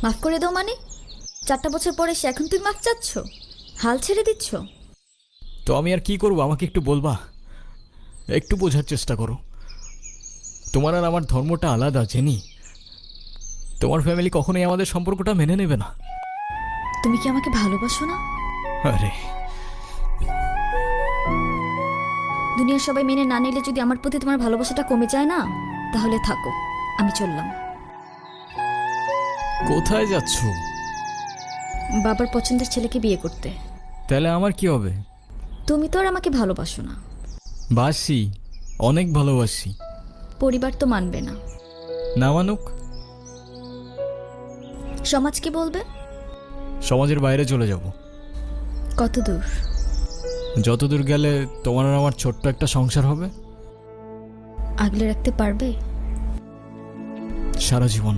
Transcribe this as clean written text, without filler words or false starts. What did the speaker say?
মাফ করে দাও মানে? 4টা বছর পরে সে এখন তুমি মাফ চাচ্ছ? হাল ছেড়ে দিচ্ছ? তো আমি আর কি করবো, আমাকে একটু বলবা? একটু বোঝার চেষ্টা করো। তোমার আর আমার ধর্মটা আলাদা, জেনি। তোমার ফ্যামিলি কখনোই আমাদের সম্পর্কটা মেনে নেবে না। তুমি কি আমাকে ভালোবাসো না? আরে দুনিয়ার সবাই মেনে না নিলে যদি আমার প্রতি তোমার ভালোবাসাটা কমে যায় না, তাহলে থাকো, আমি চললাম। কোথায় যাচ্ছ? বাবার পছন্দের ছেলেকে বিয়ে করতে। তাহলে আমার কি হবে? তুমি তো আর আমাকে ভালোবাসো না। বাসি, অনেক ভালোবাসি। পরিবার তো মানবে না। না মানুক? সমাজ কি বলবে? সমাজের বাইরে চলে যাব। কত দূর? যত দূর গেলে তোমার আর আমার ছোট্ট একটা সংসার হবে। আগলে রাখতে পারবে? সারা জীবন।